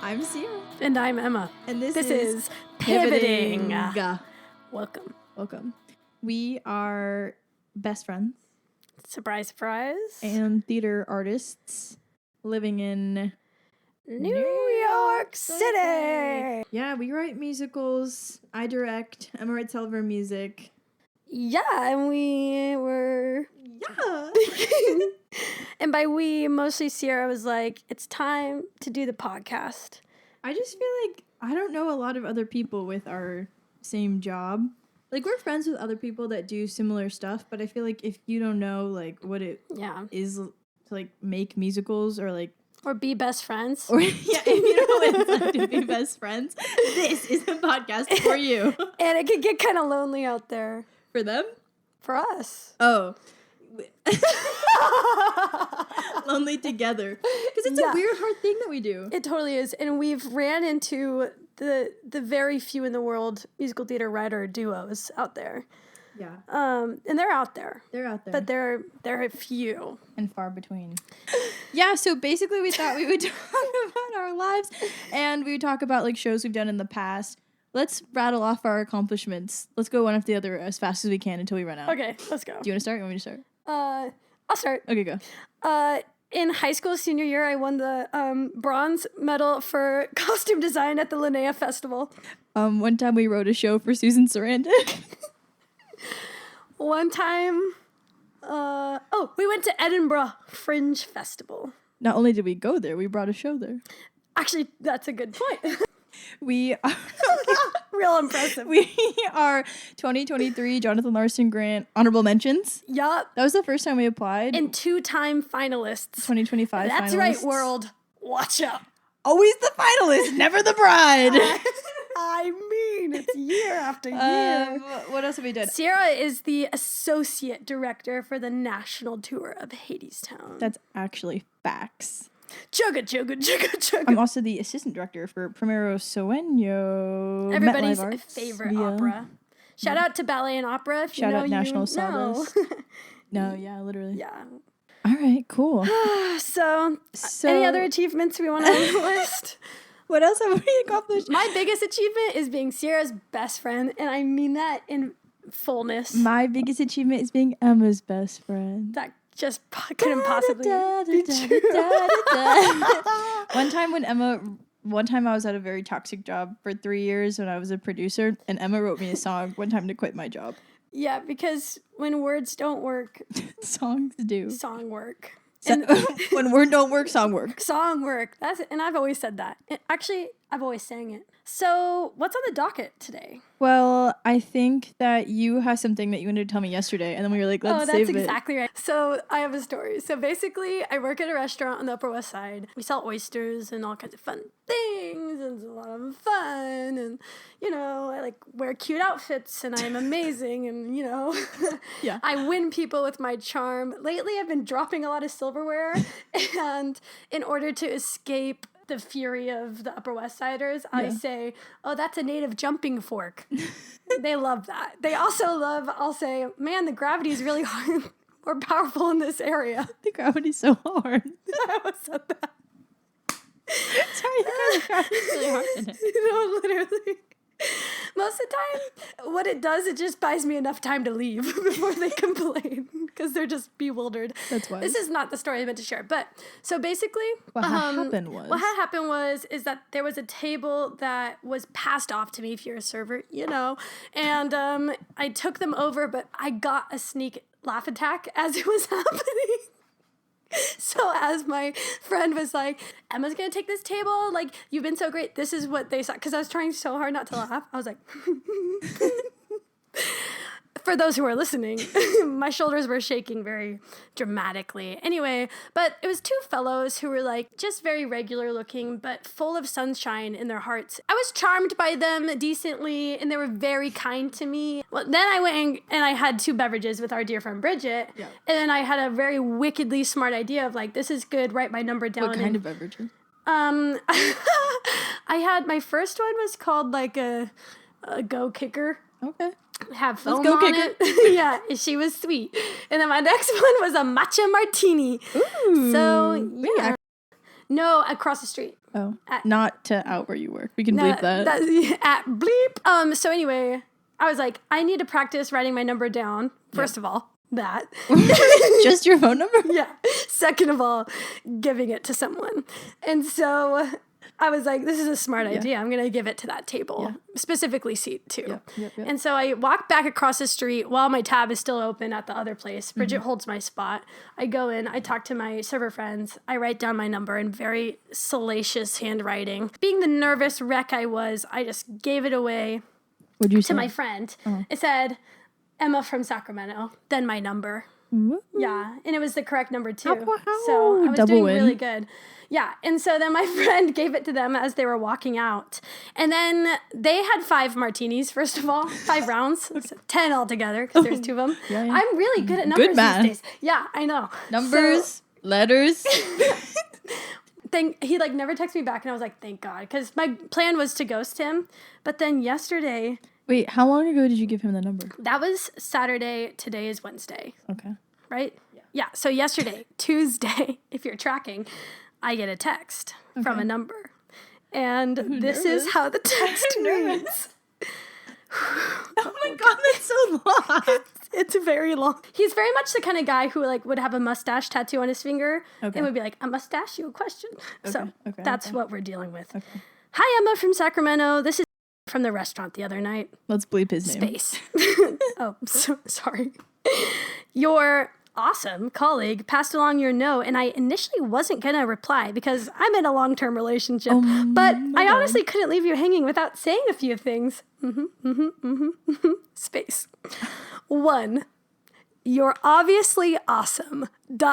I'm Ciera. And I'm Emma. And this is Pivoting. Welcome. We are best friends. Surprise, surprise. And theater artists living in New York City. Yeah, we write musicals. I direct. Emma writes all of our music. Yeah, and we were... Yeah. And by we, mostly Ciera was like, it's time to do the podcast. I just feel like I don't know a lot of other people with our same job. Like, we're friends with other people that do similar stuff, but I feel like if you don't know, like, what it is to, like, make musicals or, like... Or be best friends. Or, yeah, if you don't know what it's like to be best friends, this is the podcast for you. And it can get kind of lonely out there. For them? For us. Oh. Lonely together. Because it's a weird, hard thing that we do. It totally is. And we've ran into the very few in the world musical theater writer duos out there. Yeah. And they're out there. They're out there. But they're a few. And far between. Yeah, so basically we thought we would talk about our lives. And we would talk about, like, shows we've done in the past. Let's rattle off our accomplishments. Let's go one after the other as fast as we can until we run out. Okay, let's go. Do you want to start? You want me to start? I'll start. Okay, go. In high school senior year, I won the bronze medal for costume design at the Linnea Festival. One time we wrote a show for Susan Sarandon. One time, we went to Edinburgh Fringe Festival. Not only did we go there, we brought a show there. Actually, that's a good point. We are real impressive. We are 2023 Jonathan Larson Grant honorable mentions. Yup. That was the first time we applied. And 2-time finalists. 2025 That's finalists. right, world. Watch out. Always the finalist, never the bride. I mean, it's year after year. What else have we done? Ciera is the associate director for the national tour of Hadestown. That's actually facts. Chugga. I'm also the assistant director for Primero Sueño. Everybody's favorite opera. Shout out to ballet and opera. If Shout you know, out National Sawdust. No, yeah, literally. Yeah. All right, cool. So, any other achievements we want to on the list? What else have we accomplished? My biggest achievement is being Ciera's best friend, and I mean that in fullness. My biggest achievement is being Emma's best friend. That just couldn't possibly be true. One time I was at a very toxic job for 3 years when I was a producer, and Emma wrote me a song one time to quit my job. Yeah, because when words don't work, songs do. Song work. When word don't work, song work. Song work. That's it. And I've always said that. Actually, I've always sang it. So, what's on the docket today? Well, I think that you have something that you wanted to tell me yesterday, and then we were like, let's save it. Oh, that's exactly right. So, I have a story. So, basically, I work at a restaurant on the Upper West Side. We sell oysters and all kinds of fun things, and it's a lot of fun, and, you know, I, like, wear cute outfits, and I'm amazing, and, you know, yeah. I win people with my charm. Lately, I've been dropping a lot of silverware, and in order to escape the fury of the Upper West Siders, I say, oh, that's a native jumping fork. They love that. They also love, I'll say, man, the gravity is really hard, more powerful in this area. The gravity's so hard. I almost said that. Sorry, the gravity's really hard in it. You know, literally. Most of the time, what it does, it just buys me enough time to leave before they complain because they're just bewildered. That's why. This is not the story I meant to share, but so basically, what happened is that there was a table that was passed off to me if you're a server, you know, and I took them over, but I got a sneak laugh attack as it was happening. So as my friend was like, Emma's going to take this table. Like, you've been so great. This is what they saw. Because I was trying so hard not to laugh. I was like, for those who are listening, my shoulders were shaking very dramatically. Anyway, but it was two fellows who were like just very regular looking, but full of sunshine in their hearts. I was charmed by them decently, and they were very kind to me. Well, then I went and I had 2 beverages with our dear friend Bridget, and then I had a very wickedly smart idea of like, this is good, write my number down. What kind of beverages? I had, my first one was called like a Go Kicker. Okay. Have foam on it. Yeah, she was sweet. And then my next one was a matcha martini. Ooh. So, yeah. No, across the street. Not to out where you work. We can bleep that. At bleep. So anyway, I was like, I need to practice writing my number down. First of all, that. Just your phone number? Yeah. Second of all, giving it to someone. And so I was like, this is a smart idea. I'm going to give it to that table, specifically seat 2. Yep. And so I walk back across the street while my tab is still open at the other place. Bridget holds my spot. I go in, I talk to my server friends. I write down my number in very salacious handwriting. Being the nervous wreck I was, I just gave it away to my friend. It said, Emma from Sacramento, then my number. Ooh. Yeah, and it was the correct number too. So I was doing really good. Yeah, and so then my friend gave it to them as they were walking out. And then they had 5 martinis, first of all, 5 rounds, 10 altogether, because there's 2 of them. Yeah. I'm really good at numbers these days. Yeah, I know. Numbers, letters. He never texted me back, and I was like, thank God, because my plan was to ghost him. But then yesterday... Wait, how long ago did you give him the number? That was Saturday. Today is Wednesday. Okay. Right? Yeah. So yesterday, Tuesday, if you're tracking, I get a text from a number. And this is how the text reads. Oh my God, that's so long. It's very long. He's very much the kind of guy who would have a mustache tattoo on his finger and would be like, I must ask you a question. So that's what we're dealing with. Okay. Hi, Emma from Sacramento. This is from the restaurant the other night. Let's bleep his name. Space. Oh, so sorry. Your awesome colleague passed along your note, and I initially wasn't going to reply because I'm in a long-term relationship, but I honestly couldn't leave you hanging without saying a few things. Space. 1, you're obviously awesome. ... I'm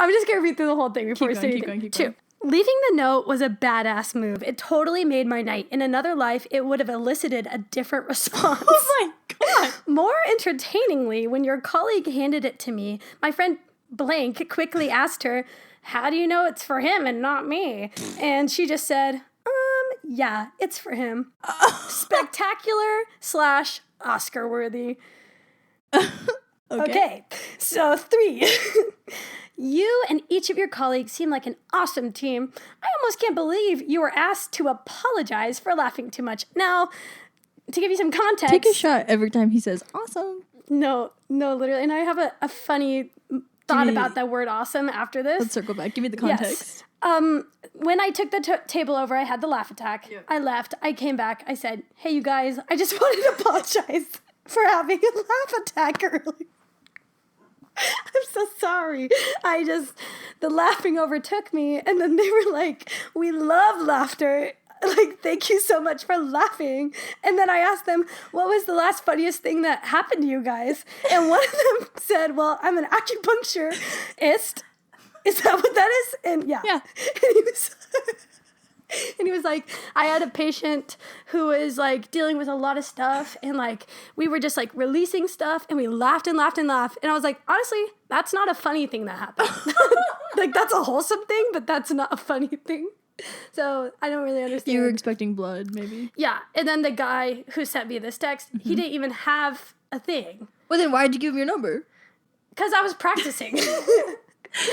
just going to read through the whole thing before we say anything. 2. Leaving the note was a badass move. It totally made my night. In another life, it would have elicited a different response. Oh my God. More entertainingly, when your colleague handed it to me, my friend Blank quickly asked her, how do you know it's for him and not me? And she just said, yeah, it's for him. Spectacular / Oscar worthy. Okay, so 3. You and each of your colleagues seem like an awesome team. I almost can't believe you were asked to apologize for laughing too much. Now, to give you some context... Take a shot every time he says awesome. No, literally. And I have a funny thought about that word awesome after this. Let's circle back. Give me the context. Yes. When I took the table over, I had the laugh attack. Yeah. I left. I came back. I said, hey, you guys, I just wanted to apologize for having a laugh attack earlier. I'm so sorry. The laughing overtook me, and then they were like, we love laughter. Thank you so much for laughing. And then I asked them, what was the last funniest thing that happened to you guys? And one of them said, well, I'm an acupuncturist. Is that what that is? And yeah. And he was like, I had a patient who was dealing with a lot of stuff, and we were just releasing stuff, and we laughed and laughed and laughed. And I was like, honestly, that's not a funny thing that happened. That's a wholesome thing, but that's not a funny thing. So I don't really understand. You were expecting blood, maybe. Yeah. And then the guy who sent me this text, he didn't even have a thing. Well, then why'd you give him your number? Because I was practicing.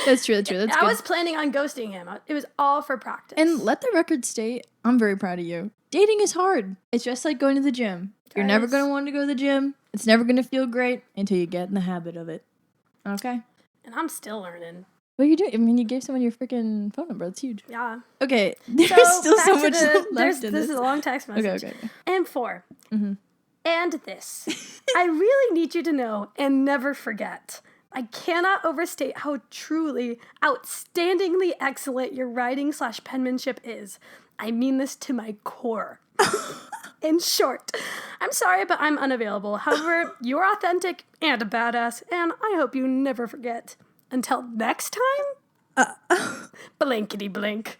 That's true. That's good. I was planning on ghosting him. It was all for practice. And let the record state, I'm very proud of you. Dating is hard. It's just like going to the gym. You're never going to want to go to the gym. It's never going to feel great until you get in the habit of it. Okay? And I'm still learning. What are you doing? I mean, you gave someone your freaking phone number. That's huge. Yeah. Okay. There's still so much left in this. This is a long text message. Okay. And 4. Mm-hmm. And this. I really need you to know and never forget. I cannot overstate how truly, outstandingly excellent your writing / penmanship is. I mean this to my core. In short, I'm sorry, but I'm unavailable. However, you're authentic and a badass, and I hope you never forget. Until next time? Blankety blank.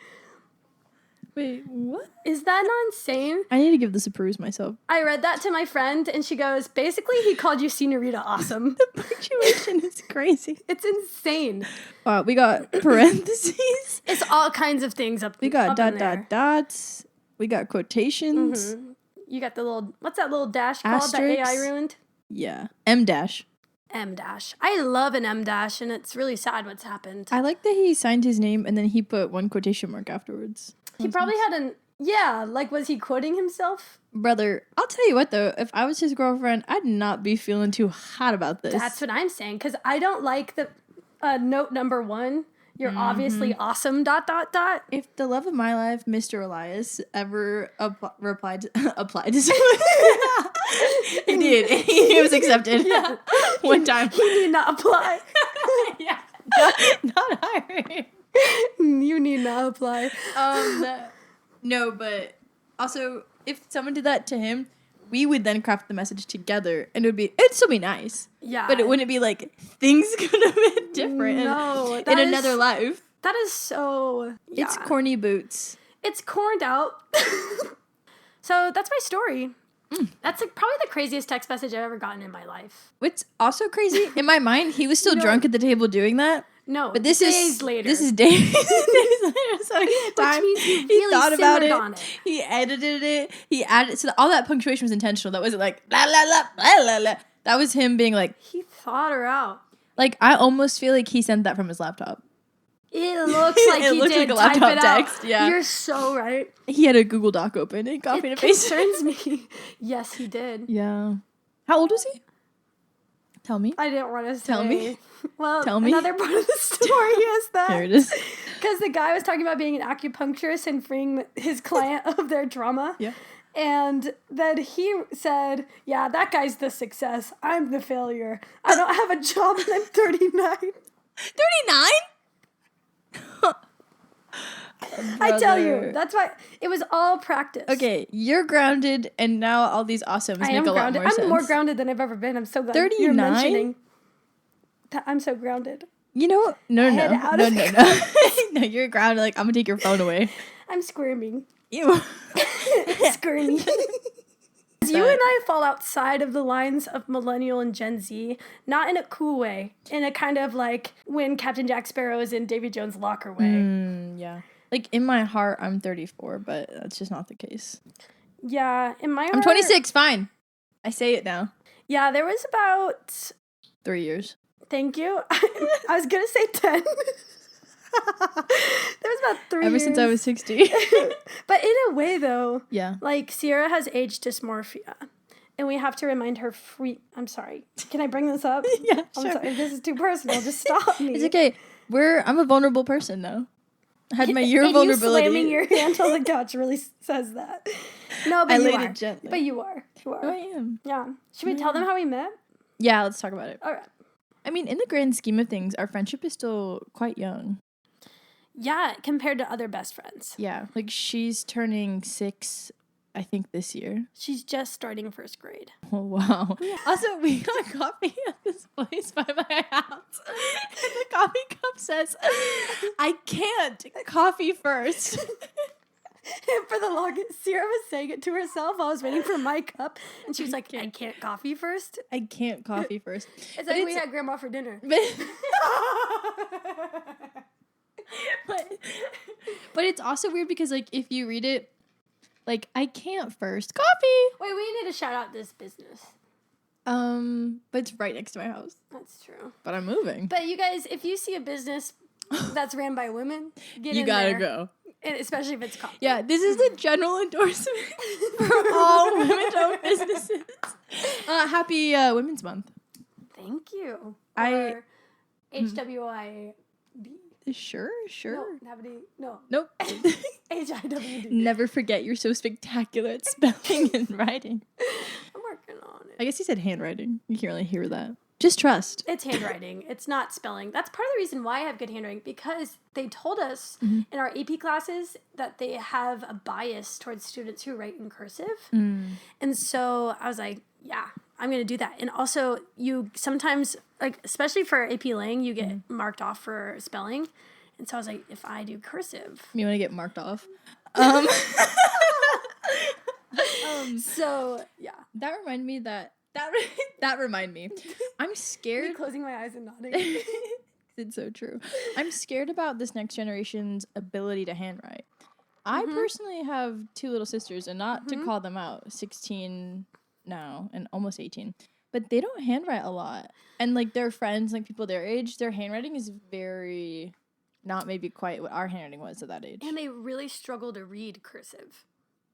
Wait, what? Is that not insane? I need to give this a peruse myself. I read that to my friend, and she goes, basically, he called you Senorita Awesome. The punctuation is crazy. It's insane. Wow, we got parentheses. It's all kinds of things up there. We got dots. We got quotations. Mm-hmm. You got the little, what's that little dash called that AI ruined? Yeah. M dash. M dash. I love an M dash, and it's really sad what's happened. I like that he signed his name and then he put one quotation mark afterwards. He probably had was he quoting himself? Brother, I'll tell you what though, if I was his girlfriend, I'd not be feeling too hot about this. That's what I'm saying, because I don't like the note number 1. You're obviously awesome, ... If the love of my life, Mr. Elias, ever applied to someone, he did. He was accepted. Yeah. One time. He need not apply. Yeah. Not hiring. You need not apply. No, but also, if someone did that to him, we would then craft the message together, and it'd still be nice. Yeah. But it wouldn't be like, things could have been different in another life. That is so... Yeah. It's corny boots. It's corned out. So that's my story. That's like probably the craziest text message I've ever gotten in my life. What's also crazy, in my mind, he was still drunk at the table doing that. No, but this days later. This is days later. So Which means he really thought about it. On it. He edited it. He added so all that punctuation was intentional. That wasn't like la la la la la la. That was him being like he thought her out. Like I almost feel like he sent that from his laptop. It looks like he did like a laptop type it text. Out. Yeah, you're so right. He had a Google Doc open and copied and pasted. It concerns me. Yes, he did. Yeah. How old was he? Tell me. I didn't want to say. Tell me. Well, another part of the story is that. There it is. Because the guy was talking about being an acupuncturist and freeing his client of their trauma. Yeah. And then he said, yeah, that guy's the success. I'm the failure. I don't have a job and I'm 39. 39? I tell you, that's why it was all practice. Okay, you're grounded, and now all these awesomes make a lot more sense. I'm more grounded than I've ever been. I'm so glad 39? you're mentioning that. I'm so grounded. You know, no, no, you're grounded. Like I'm gonna take your phone away. I'm squirming. Ew. Squirming. You and I fall outside of the lines of millennial and Gen Z, not in a cool way, in a kind of like when Captain Jack Sparrow is in Davy Jones' locker way. Yeah. Like in my heart, I'm 34, but that's just not the case. Yeah, in my heart, I'm 26. Fine, I say it now. Yeah, there was about 3 years. Thank you. I was gonna say 10. There was about 3 Ever years. since I was 60. But in a way, though, yeah. Like Ciera has age dysmorphia, and we have to remind her. I'm sorry. Can I bring this up? Yeah, I'm sure. sorry. If this is too personal, just stop me. It's okay. I'm a vulnerable person now. I had my year of vulnerability. You slamming your hand on the couch really says that. No, but I you laid are. it gently. But you are. Oh, I am. Yeah. Should we tell them how we met? Yeah, let's talk about it. All right. I mean, in the grand scheme of things, our friendship is still quite young. Yeah, compared to other best friends. Yeah, like she's turning 6, I think, this year. She's just starting first grade. Oh, wow. Yeah. Also, we got coffee at this place by my house. And the coffee cup says, I can't. Coffee first. And for the longest, Ciera was saying it to herself while I was waiting for my cup. And she was like, I can't coffee first? I can't coffee first. It's like we had grandma for dinner. But it's also weird because, like, if you read it, like, I can't first. Coffee! Wait, we need to shout out this business. But it's right next to my house. That's true. But I'm moving. But you guys, if you see a business that's ran by women, get in there. You gotta go. And especially if it's coffee. Yeah, this is the general endorsement for all women-owned businesses. Happy Women's Month. Thank you. Or HWIB. Sure. No. Nope. HIWD. Never forget you're so spectacular at spelling and writing. I'm working on it. I guess he said handwriting. You can't really hear that. Just trust. It's handwriting. It's not spelling. That's part of the reason why I have good handwriting, because they told us in our AP classes that they have a bias towards students who write in cursive. And so I was like, yeah, I'm going to do that. And also, you sometimes, like, especially for AP Lang, you get marked off for spelling. And so I was like, if I do cursive. You want to get marked off? So, yeah. That reminded me I'm scared. Me closing my eyes and nodding. It's so true. I'm scared about this next generation's ability to handwrite. I personally have 2 little sisters, and not to call them out, 16 now and almost 18. but they don't handwrite a lot. And, like, their friends, like, people their age, their handwriting is very not maybe quite what our handwriting was at that age. And they really struggle to read cursive.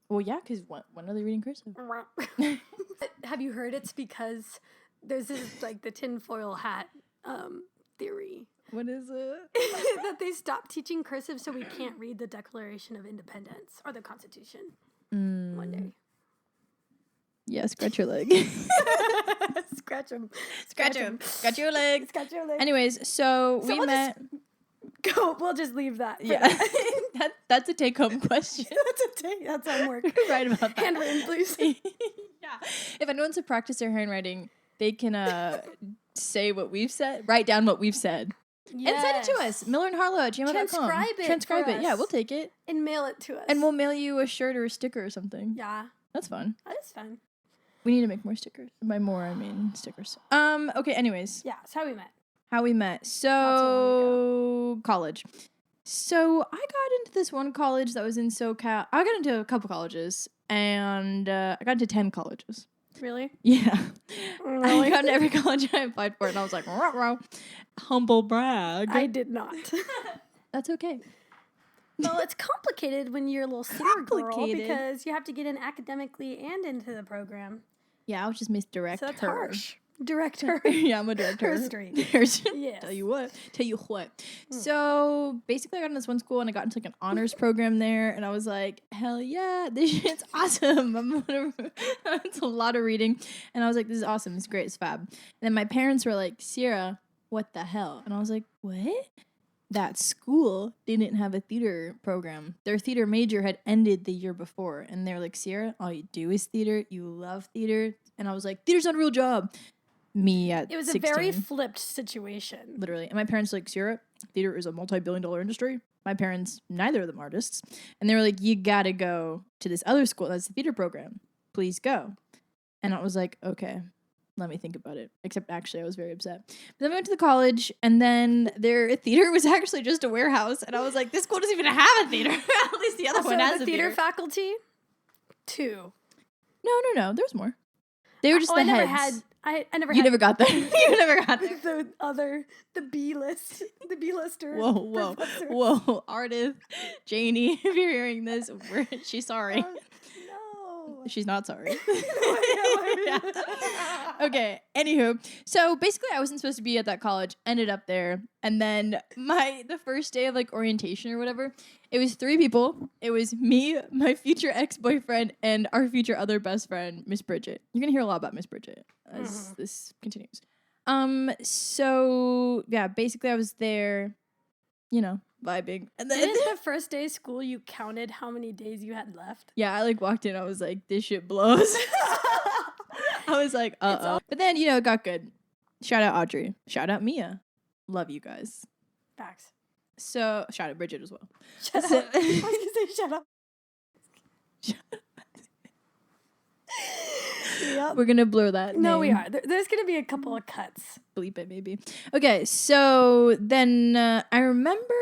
Well, yeah, because when are they reading cursive? Have you heard it's because there's this, like, the tinfoil hat theory. What is it? That they stopped teaching cursive so we can't read the Declaration of Independence or the Constitution one day. Yeah, scratch your leg. Scratch him. Scratch him. Scratch your leg. Scratch your leg. Anyways, so we met. We'll just leave that. Yeah. That's a take-home question. That's homework. Right about that. Handwritten, please. Yeah. If anyone wants to practice their handwriting, they can say what we've said, write down what we've said. Yes. And send it to us. millerandharlow@gmail.com. Transcribe it. Yeah, we'll take it. And mail it to us. And we'll mail you a shirt or a sticker or something. Yeah. That's fun. That is fun. We need to make more stickers. By more, I mean stickers. Okay, anyways. Yeah, that's how we met. So, college. So, I got into this one college that was in SoCal. I got into a couple colleges, and I got into 10 colleges. Really? Yeah. Really? I got into every college I applied for, and I was like, ruh, ruh. Humble brag. I did not. That's okay. Well, it's complicated when you're a little singer girl because you have to get in academically and into the program. Yeah, I'll just misdirect so that's her. Harsh. Director. Yeah, I'm a director. Her street. Yes. Tell you what. So basically I got in this one school and I got into like an honors program there and I was like, hell yeah, this shit's awesome. It's a lot of reading. And I was like, this is awesome. It's great. It's fab. And then my parents were like, Ciera, what the hell? And I was like, what? That school didn't have a theater program. Their theater major had ended the year before. And they're like, Ciera, all you do is theater. You love theater. And I was like, theater's not a real job. Me at 16. It was a very flipped situation. Literally. And my parents were like, Ciera, theater is a multi-billion-dollar industry. My parents, neither of them artists. And they were like, you gotta go to this other school that's a theater program. Please go. And I was like, okay, let me think about it. Except actually I was very upset. But then I went to the college and then their theater was actually just a warehouse. And I was like, this school doesn't even have a theater. At least the other one has a theater. Faculty? 2. No. There's more. They were just the heads. I never You had. never got that. You never got that. The B-list. The B-lister. Whoa. Artist, Janie, if you're hearing this, she's sorry. No. She's not sorry. Yeah. Okay, anywho. So basically I wasn't supposed to be at that college, ended up there, and then the first day of like orientation or whatever, it was 3 people. It was me, my future ex-boyfriend, and our future other best friend, Miss Bridget. You're gonna hear a lot about Miss Bridget as this continues. So yeah, basically I was there, vibing. And then didn't the first day of school you counted how many days you had left? Yeah, I like walked in, I was like, this shit blows. I was like, uh-oh. But then, it got good. Shout out Audrey. Shout out Mia. Love you guys. Facts. So, shout out Bridget as well. Shut up. I was going to say shut up. Yep. We're going to blur that No, name. we are. There's going to be a couple of cuts. Bleep it, maybe. Okay, so then I remember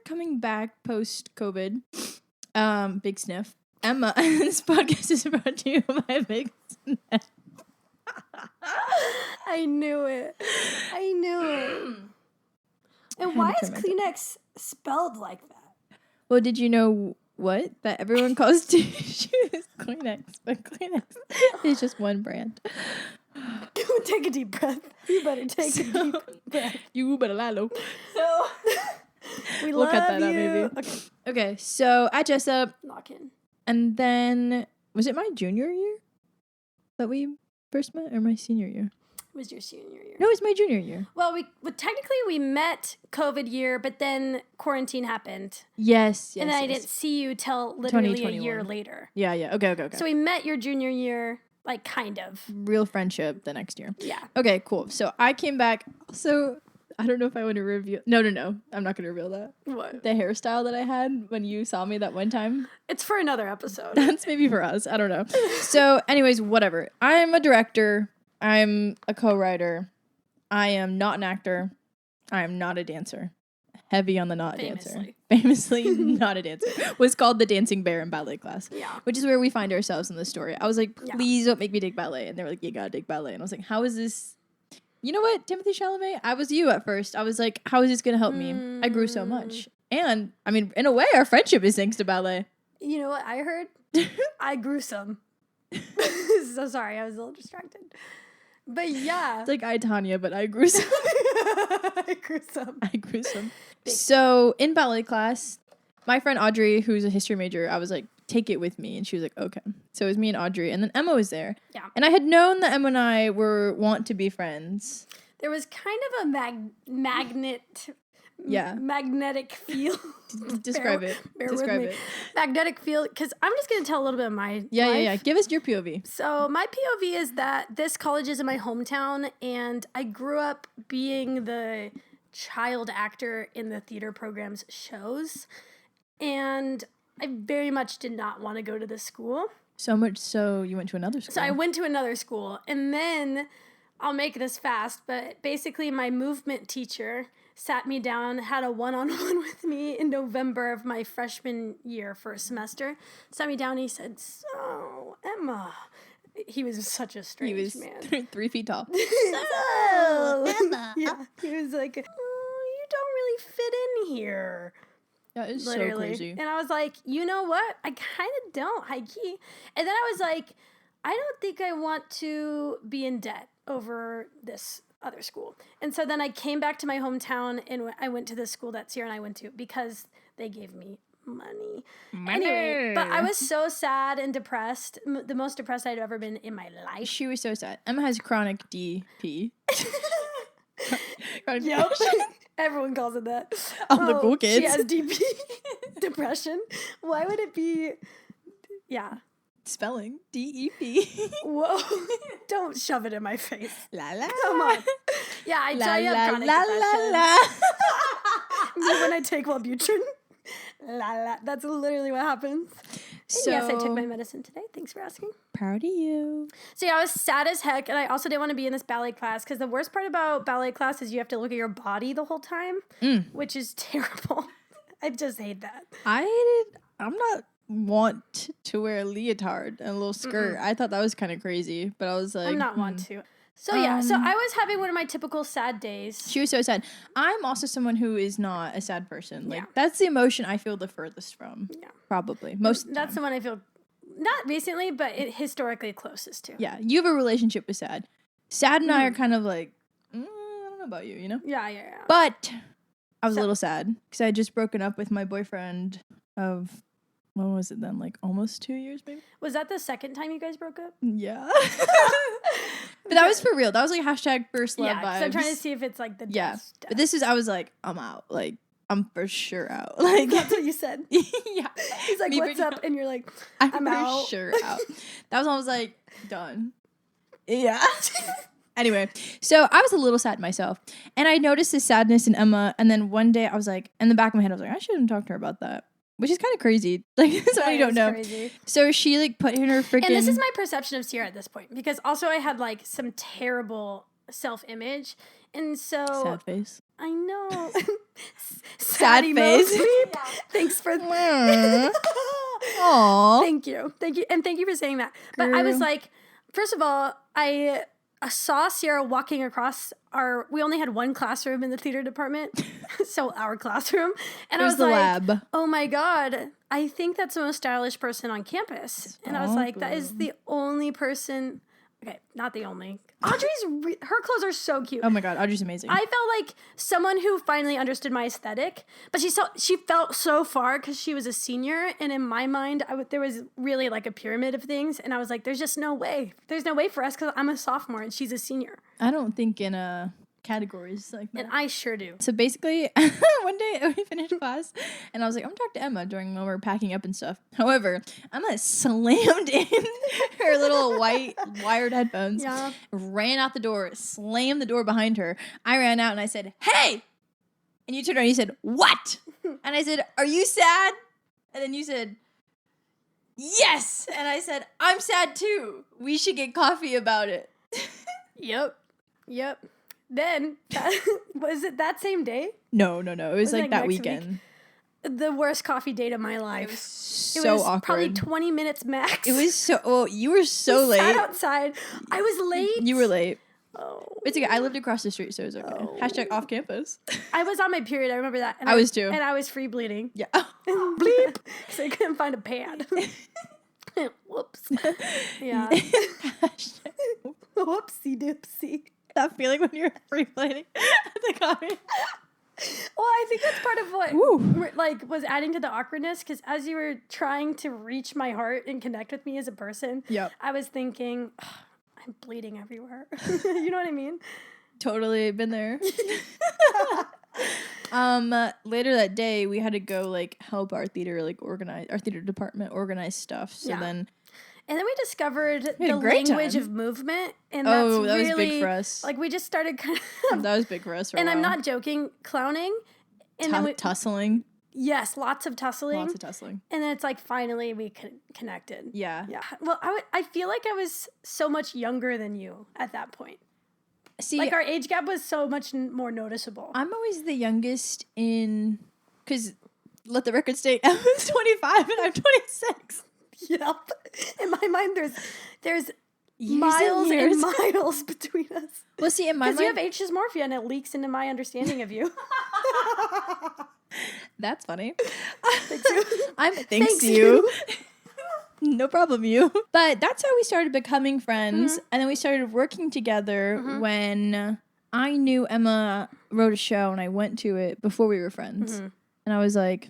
coming back post-COVID. Big sniff. Emma, this podcast is brought to you by Big Sniff. I knew it. And why is Kleenex spelled like that? Well, did you know what? That everyone calls tissues Kleenex, but Kleenex is just one brand. Take a deep breath. You better take a deep breath. You better lalo. So, we'll cut that out, maybe. Okay, so at Jessup. Lock in. And then, was it my junior year that we first met, or my senior year? It was your senior year. No, it was my junior year. Well, technically we met COVID year, but then quarantine happened. Yes. And then I didn't see you till literally a year later. Yeah. Okay. So we met your junior year, like kind of. Real friendship the next year. Yeah. Okay, cool. So I came back. So I don't know if I want to reveal. No. I'm not going to reveal that. What? The hairstyle that I had when you saw me that one time. It's for another episode. That's maybe for us. I don't know. So anyways, whatever. I'm a director. I'm a co-writer. I am not an actor. I am not a dancer. heavy on the not dancer. Famously not a dancer. Was called the dancing bear in ballet class. Yeah. Which is where we find ourselves in the story. I was like, please don't make me dig ballet. And they were like, you gotta dig ballet. And I was like, how is this? You know what, Timothy Chalamet? I was you at first. I was like, how is this gonna help me? I grew so much. And, I mean, in a way, our friendship is thanks to ballet. You know what I heard? I grew some. So sorry, I was a little distracted. But yeah. It's like I, Tanya, but I grew some. I grew some. So in ballet class, my friend Audrey, who's a history major, I was like, take it with me. And she was like, okay. So it was me and Audrey. And then Emma was there. Yeah. And I had known that Emma and I want to be friends. There was kind of a magnetic field. Describe it. Describe it. Magnetic field, because I'm just going to tell a little bit of my life. Yeah. Give us your POV. So my POV is that this college is in my hometown, and I grew up being the child actor in the theater program's shows, and I very much did not want to go to this school. So much so you went to another school. So I went to another school, and then I'll make this fast, but basically my movement teacher sat me down, had a one-on-one with me in November of my freshman year, first semester. Sat me down and he said, so, Emma. He was such a strange man. 3 feet tall. So, Emma. Yeah, he was like, you don't really fit in here. That is literally. So crazy. And I was like, you know what? I kind of don't, high key. And then I was like, I don't think I want to be in debt over this other school. And so then I came back to my hometown and I went to the school that Ciera and I went to because they gave me money. Anyway, but I was so sad and depressed. The most depressed I'd ever been in my life. She was so sad. Emma has chronic DP. Chronic yep. Everyone calls it that. All the cool kids. She has DP. Depression. Why would it be? Yeah. Spelling DEP. Whoa! Don't shove it in my face. La la. Come on. Yeah, I tell you, I've chronic depression. Me when I take Wellbutrin. La la. That's literally what happens. So, yes, I took my medicine today. Thanks for asking. Proud of you. So yeah, I was sad as heck, and I also didn't want to be in this ballet class because the worst part about ballet class is you have to look at your body the whole time, which is terrible. I just hate that. I'm not want to wear a leotard and a little skirt. I thought that was kind of crazy, but I was like, I'm not want to. So yeah, so I was having one of my typical sad days. She was so sad. I'm also someone who is not a sad person. Like that's the emotion I feel the furthest from. Yeah, probably most. Of the That's the one I feel not recently, but it historically closest to. Yeah, you have a relationship with sad. Sad and I are kind of like, I don't know about you, you know? Yeah. But I was a little sad because I had just broken up with my boyfriend of. When was it then? Like almost 2 years, maybe? Was that the second time you guys broke up? Yeah. But that was for real. That was like hashtag first love vibes. So I'm trying to see if it's like the death. But this is, I was like, I'm out. Like, I'm for sure out. Like that's what you said. Yeah. He's like, what's up? And you're like, I'm out. For sure out. That was when I was like, done. Yeah. Anyway, so I was a little sad myself. And I noticed this sadness in Emma. And then one day I was like, in the back of my head, I was like, I shouldn't talk to her about that. Which is kind of crazy. Like, somebody you don't know. Crazy. So she, like, put in her freaking... And this is my perception of Ciera at this point. Because also I had, like, some terrible self-image. And so... Sad face. I know. Sad face. Yeah. Thanks for... Aww. Thank you. And thank you for saying that. But I was like... First of all, I saw Ciera walking across we only had one classroom in the theater department, so our classroom. And I was like, lab. Oh my God, I think that's the most stylish person on campus. And I was like, that is the only person, okay, not the only. Audrey's, her clothes are so cute. Oh my God, Audrey's amazing. I felt like someone who finally understood my aesthetic, but she felt so far because she was a senior, and in my mind, there was really like a pyramid of things, and I was like, there's just no way. There's no way for us because I'm a sophomore and she's a senior. I don't think in categories like that. And I sure do. So basically, one day we finished class, and I was like, I'm gonna talk to Emma when we were packing up and stuff. However, Emma slammed in her little white wired headphones, ran out the door, slammed the door behind her. I ran out and I said, hey! And you turned around and you said, what? And I said, are you sad? And then you said, yes! And I said, I'm sad too. We should get coffee about it. Yep. then, was it that same day? No. It was like that weekend. The worst coffee date of my life. It was so awkward. Probably 20 minutes max. It was so... Oh, you were so late. Sat outside. I was late. You were late. Oh. It's okay. I lived across the street, so it was okay. Oh. #, off campus. I was on my period. I remember that. And I was too. And I was free bleeding. Yeah. Bleep. Because I couldn't find a pad. Whoops. Yeah. Whoopsie doopsie. That feeling when you're free bleeding at the coffee. Well, I think that's part of what was adding to the awkwardness, because as you were trying to reach my heart and connect with me as a person, I was thinking, I'm bleeding everywhere. You know what I mean? Totally been there. Later that day, we had to go help our theater department organize stuff. So then. And then we discovered the language of movement, and that was big for us. We just started kind of... That was big for us for a while. I'm not joking, clowning. And then tussling. Yes, lots of tussling. Lots of tussling. And then it's finally we connected. Yeah. Yeah. Well, I feel like I was so much younger than you at that point. See, our age gap was so much more noticeable. I'm always the youngest because let the record state, I was 25 and I'm 26. Yep. In my mind, there's miles and miles between us. Well, see, in my mind... Because you have age dysmorphia and it leaks into my understanding of you. That's funny. Thanks you. Thanks you. No problem, you. But that's how we started becoming friends. And then we started working together when I knew Emma wrote a show and I went to it before we were friends. And I was like,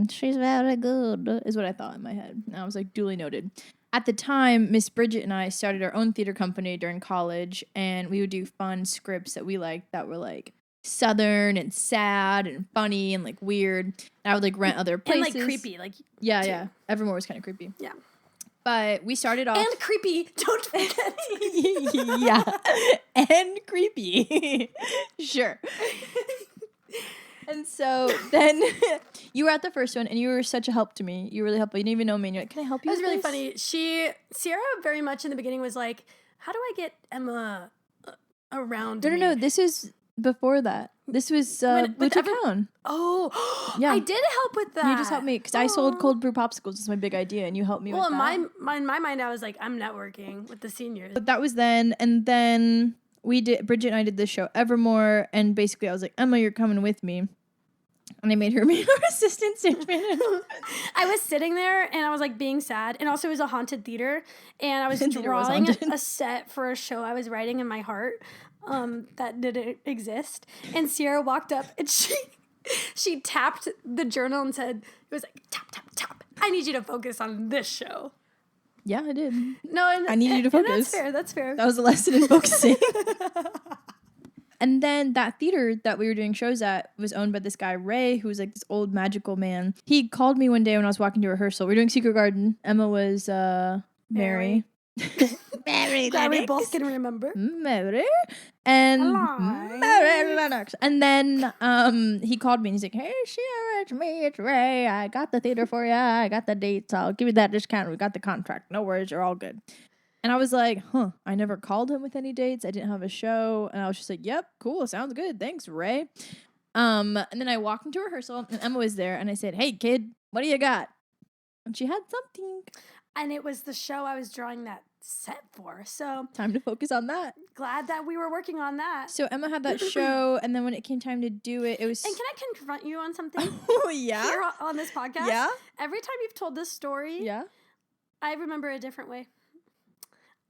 she's very good, is what I thought in my head. And I was like, duly noted. At the time, Miss Bridget and I started our own theater company during college, and we would do fun scripts that we liked that were Southern and sad and funny and weird. And I would rent other places. And creepy. Yeah. Evermore was kind of creepy. Yeah. But we started off... And creepy, don't forget. Yeah. And creepy. Sure. And so then you were at the first one, and you were such a help to me. You were really helpful. You didn't even know me, and you're like, can I help you? It was really funny. Ciera very much in the beginning was like, how do I get Emma around me? No. This is before that. This was Butcher Town. Oh, yeah. I did help with that. You just helped me, because I sold cold brew popsicles. It's my big idea, and you helped me with that. Well, in my mind, I was like, I'm networking with the seniors. But that was then, and then Bridget and I did this show, Evermore, and basically I was like, Emma, you're coming with me. And I made her be her assistant stage manager. I was sitting there and I was being sad. And also it was a haunted theater. And I was drawing a set for a show I was writing in my heart that didn't exist. And Ciera walked up and she tapped the journal and said, it was tap, tap, tap. I need you to focus on this show. Yeah, I did. No, I need you to focus. That's fair. That was a lesson in focusing. And then that theater that we were doing shows at was owned by this guy, Ray, who was this old magical man. He called me one day when I was walking to rehearsal. We were doing Secret Garden. Emma was Mary. Mary. That we both can remember. Mary. And Mary Lennox. And then he called me and he's like, hey, Ciera, it's me, it's Ray. I got the theater for you. I got the dates. I'll give you that discount. We got the contract. No worries. You're all good. And I was like, I never called him with any dates. I didn't have a show. And I was just like, yep, cool. Sounds good. Thanks, Ray. And then I walked into rehearsal and Emma was there. And I said, hey, kid, what do you got? And she had something. And it was the show I was drawing that set for. So time to focus on that. Glad that we were working on that. So Emma had that show. And then when it came time to do it, it was... And can I confront you on something? Oh, yeah? Here on this podcast? Yeah? Every time you've told this story, I remember a different way.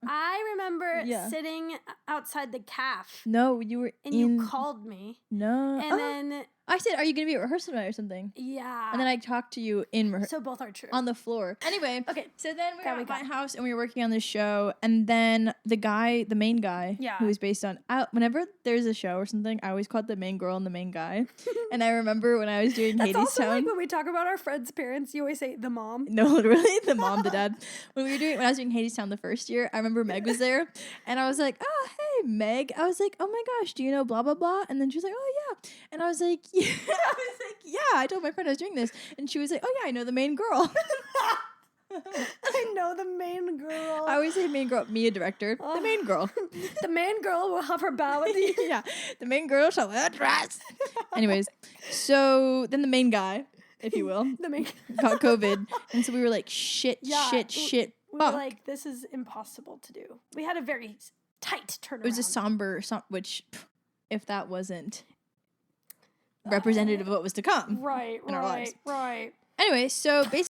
I remember sitting outside the calf. No, you were you called me. No. And then... I said, are you going to be at rehearsal tonight or something? Yeah. And then I talked to you in rehearsal. So both are true. On the floor. Anyway. Okay. So then we were at my house and we were working on this show. And then the main guy, who was based on... whenever there's a show or something, I always call it the main girl and the main guy. And I remember when I was doing Hadestown... That's also when we talk about our friends' parents, you always say the mom. No, literally, the mom, the dad. When I was doing Hadestown the first year, I remember Meg was there. And I was like, oh, hey, Meg. I was like, oh my gosh, do you know blah, blah, blah? And then she was like, oh, yeah. And I was like, yeah. I was like, yeah, I told my friend I was doing this. And she was like, oh, yeah, I know the main girl. I know, the main girl. I always say main girl, me a director. The main girl. The main girl will have her bow at the Yeah, the main girl shall wear a dress. Anyways, so then the main guy, if you will, got COVID. And so we were like, shit. We were like, this is impossible to do. We had a very tight turnaround. It was a somber, which, if that wasn't representative of what was to come. Right. Anyway, so basically